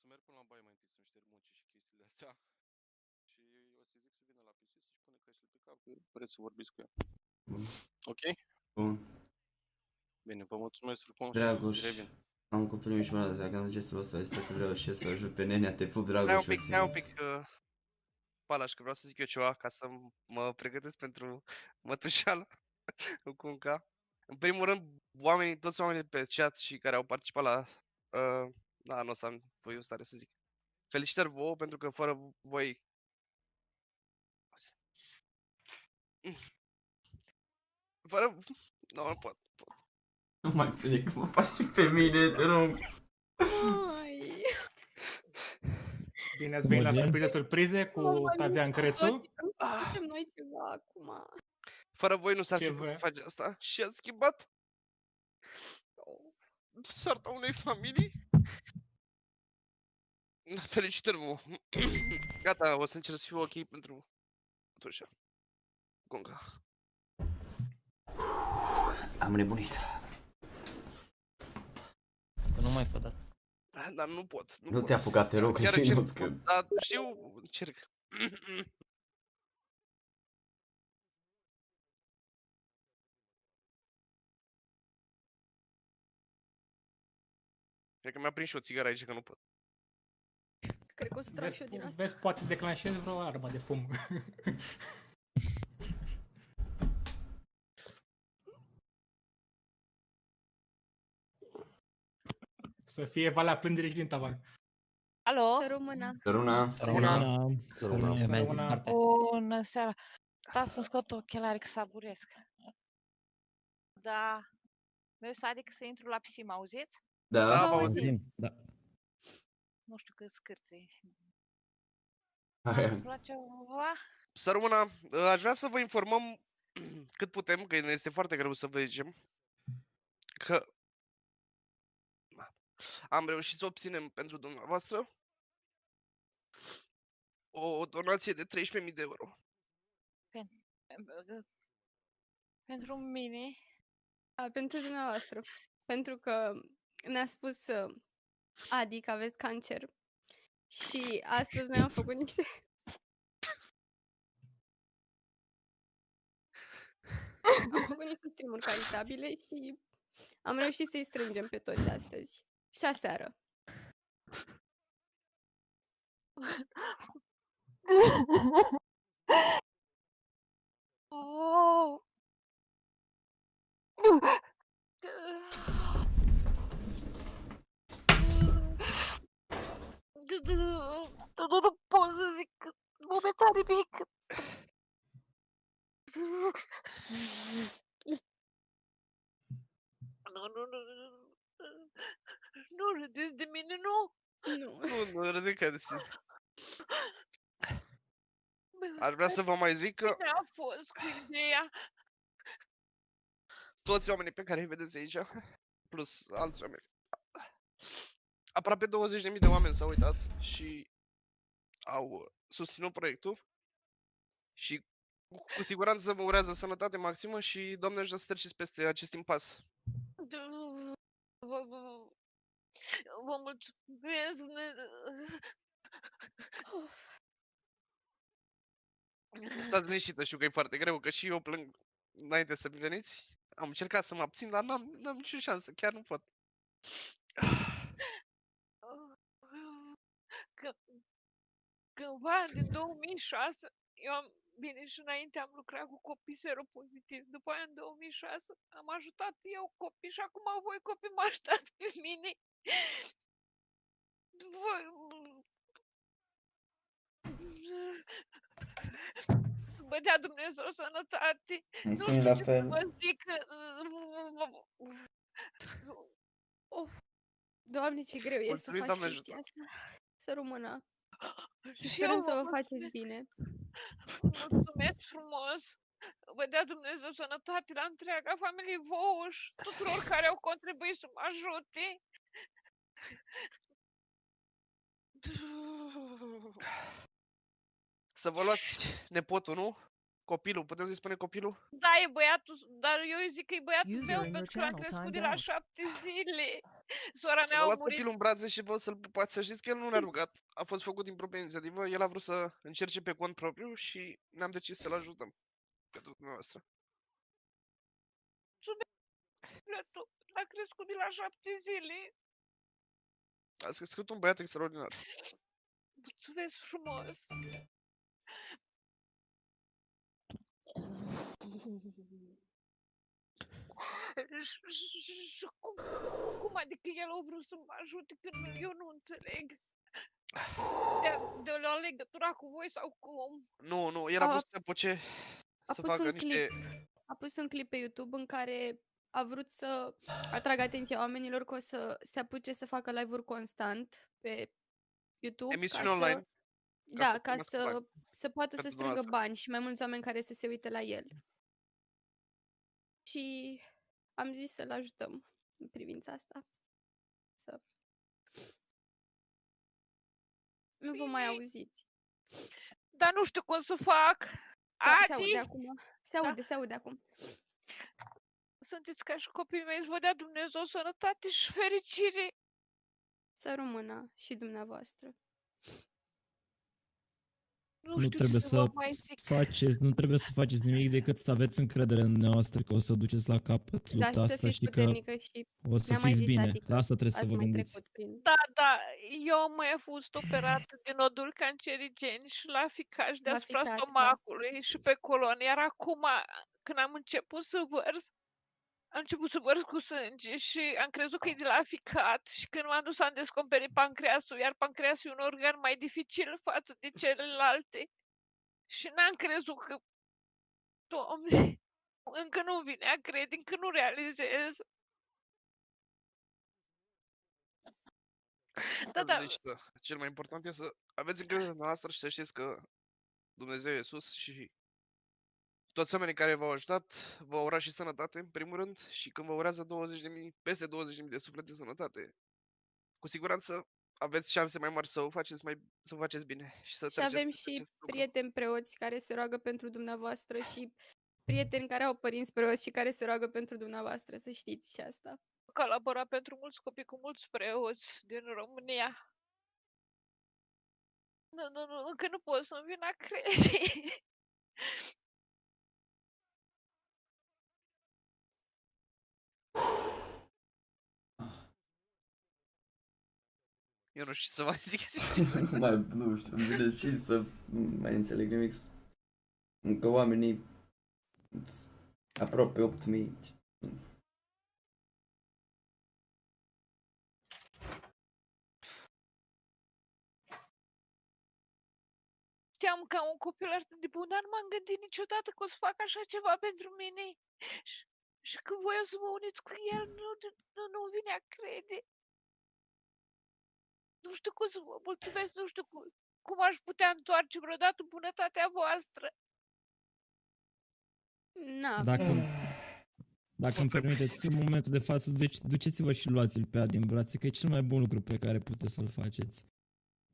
să merg până la baie mai întâi să-mi șterg muncii și chestiile astea. Și o să-i zic să vină la PC să-și pune căștile pe cap, că vreți să vorbiți cu ea. Bun. Ok? Bun. Bine, vă mulțumesc frumos Dragoș, și revin. am un copil și mă dacă am zis gestul ăsta, este atât de drăguț și să ajut pe nenea, te pup, Dragoș. Stai un pic, Palaș, că vreau să zic eu ceva ca să mă pregătesc pentru mătușeală cu Cunca. În primul rând, toți oamenii de pe chat și care au participat la... da, nu o să am voi în stare să zic. Felicitări vouă, pentru că fără voi... Fără... Nu pot. Nu mai plec, mă faci și pe mine, te rog. Ai. Bine ați venit la surprize cu Octavian Crețu. Facem noi ceva acum. Fără voi nu s-ar Ce fi putut vrea? face asta și ați schimbat soarta unei familii. Felicitări vouă. Gata, o să încerc să fiu ok pentru mătușa. Cunca. Am nebunit. Nu mai fă asta. Dar nu pot. Nu te apuca, te rog, Chiar nu încerc, scăp. dar știu, încerc. Cred că mi-a prins și o țigară aici, că nu pot. Cred că o să trag și eu din asta. Vezi, poate declanșezi vreo armă de fum. Să fie valea plângere și din tavan. Alo? Să rămână. Rămână. Bună seara. Da, să scot ochelarii că saburesc. Da. Vreau adică să intru la piscina, auziți? Da, Da, vă vă auzim. Da. Nu știu cât scârții. Hai. Îmi place ceva? Să rămână, aș vrea să vă informăm cât putem, că ne este foarte greu să vă zicem, că am reușit să obținem pentru dumneavoastră o donație de 13.000 de euro. Pentru mine? Da, pentru dumneavoastră. Pentru că ne-a spus Adi că aveți cancer. Și astăzi noi am făcut niște... Am făcut niște stream-uri caritabile și am reușit să-i strângem pe toți astăzi. Și aseară. Oh. Nu pot să zic momentan nimic. Nu râdeți de mine, nu? Nu. Nu râde ca de sine. Aș vrea să vă mai zic că Cine a fost cu ideea? toți oamenii pe care îi vedeți aici, plus alți oameni, aproape 20.000 de oameni s-au uitat și au susținut proiectul și cu siguranță vă urează sănătate maximă și, Doamne ajută să treceți peste acest impas. Vă mulțumesc. Stați liniștită, știu că e foarte greu, că și eu plâng înainte să veniți. Am încercat să mă abțin, dar n-am nicio șansă, chiar nu pot. Cândva, din 2006, eu bine, și înainte am lucrat cu copii seropozitivi. După aia, în 2006, am ajutat eu copii și acum voi copii mă ajutați pe mine. Să vă dea Dumnezeu sănătate. Nu știu ce să vă zic. Doamne, ce greu e să Mulțumim, faci Doamne chestia asta. Să rămână. Și Și sperăm eu să vă vă faceți mulțumesc. bine. Mulțumesc frumos. Vă dea Dumnezeu sănătate la întreaga familie vouă și tuturor care au contribuit să mă ajute. Să vă luați nepotul, nu? Copilul, putem să-i spunem copilul? Da, e băiatul, dar eu îi zic că e băiatul User meu in your pentru că l-am channel crescut timed de la out. 7 zile. Sora Să mea vă a luați murit. copilul în brațe și vă să-l pupați. Să știți că el nu ne-a rugat. A fost făcut din proprie inițiativă. El a vrut să încerce pe cont propriu și ne-am decis să-l ajutăm. Pentru dumneavoastră. Băiatul l-a crescut de la 7 zile. Ați crescut un băiat extraordinar. Mulțumesc frumos. Și cum adică el a vrut să mă ajute când eu nu înțeleg? De a lua legătura cu voi sau cum? Nu, el a vrut să se apuce să pus facă un niște... A pus un clip pe YouTube în care a vrut să atragă atenția oamenilor că o să se apuce să facă live-uri constant pe YouTube Emisiuni online. Da, să ca primească bani să poată să pentru strângă dumneavoastră. bani și mai mulți oameni care să se uite la el. Și am zis să-l ajutăm în privința asta. Să nu vă mai Bine. auziți. Dar nu știu cum să fac. Se aude Adi, acum. Da. Se aude acum. sunteți ca și copiii mei, îți vă dea Dumnezeu sănătate și fericire. Să rămână și dumneavoastră. Nu Nu știu ce trebuie să vă să mai zic. nu trebuie să faceți nimic decât să aveți încredere în dumneavoastră că o să duceți la capăt Da, lupta și să asta fiți și că puternică și o să ne-a mai fiți zis bine. Adi că La asta trebuie să ați vă mai gândiți. trecut prin... Da, eu am mai fost operat de noduri cancerigeni și la ficaș deasupra ficat, da. stomacului și pe colon. Iar acum, când am început să vărs, am început să vărs cu sânge și am crezut că e de la ficat și când m-am dus am descoperit pancreasul, iar pancreasul e un organ mai dificil față de celelalte. Și n-am crezut că, Doamne, încă nu vine a crede, încă nu realizez. Da, Deci, cel mai important e să aveți încredere în noastră și să știți că Dumnezeu e sus și toți oamenii care v-au ajutat vă ura și sănătate, în primul rând, și când vă urează 20.000, peste 20.000 de suflete de sănătate, cu siguranță aveți șanse mai mari să o faceți, să o faceți bine și să Și treceți avem peste și acest lucru. prieteni preoți care se roagă pentru dumneavoastră și prieteni care au părinți preoți și care se roagă pentru dumneavoastră, să știți și asta. colabora pentru mulți copii cu mulți preoți din România. Nu, încă nu pot să-mi vin a crede. Eu nu știu ce să mai zic, sincer. Nu știu, îmi vine și să nu mai înțeleg nimic. Încă oamenii aproape 8.000. Știam că un copil atât de bun, dar nu m-am gândit niciodată că o să fac așa ceva pentru mine. Și când voi o să vă uniți cu el, nu vine a crede. Nu știu cum să vă mulțumesc, nu știu cum aș putea întoarce vreodată bunătatea voastră. Na, Dacă îmi permiteți, în momentul de față, duceți-vă și luați-l pe Adi în brațe, că e cel mai bun lucru pe care puteți să-l faceți.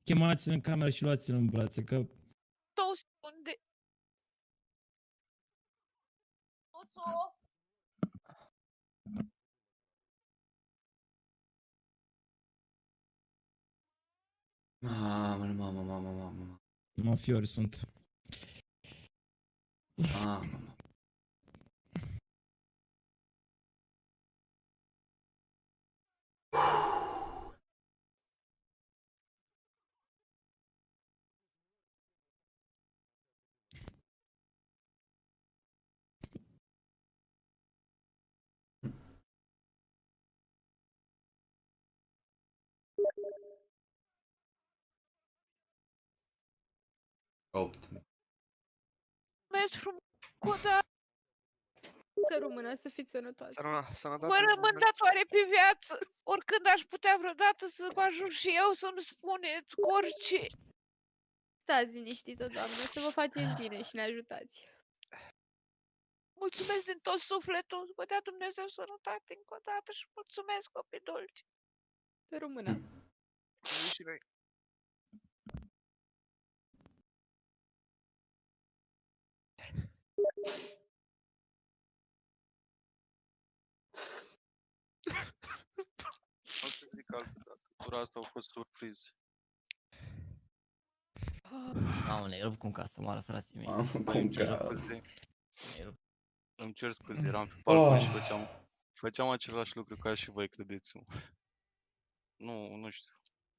Chemați-l în cameră și luați-l în brațe, că 2 secunde. Oțo! Mamă. mafiori sunt. Mamă. Opt. Mulțumesc frumos, Coda. să rămână, să fiți sănătoși. Sănătate. Vă rămân datoare pe viață. Oricând aș putea vreodată să vă ajut și eu să-mi spuneți cu orice. Stați liniștită, Doamne, să vă faceți bine și ne ajutați. Mulțumesc din tot sufletul. Vă dea Dumnezeu sănătate încă o dată și mulțumesc, copii dulci. Să rămână. Și noi. O să zic altă dată. Tura asta a fost surpriză. Mamă, ne-ai rupt cu un casă moară, frații mei. Mamă, Băi, cum îmi cer că... scuze. Ne-ai rupt. Îmi cer scuze, eram pe balcon și Oh. făceam același lucru ca și voi, credeți-mă. Nu știu.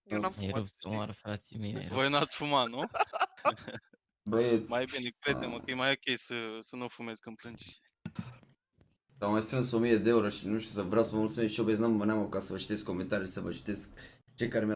Eu n-am Ne-ai fumat, rupt, știi? moară, frații mei, ne-ai rupt. Voi n-ați fumat, nu? Băieți... Mai bine, crede-mă că e mai ok să nu fumezi când plângi. S-au mai strâns 1000 de euro și nu știu, să vreau să vă mulțumesc și eu, băieți, n-am apucat să vă citesc comentarii, să vă citesc cei care mi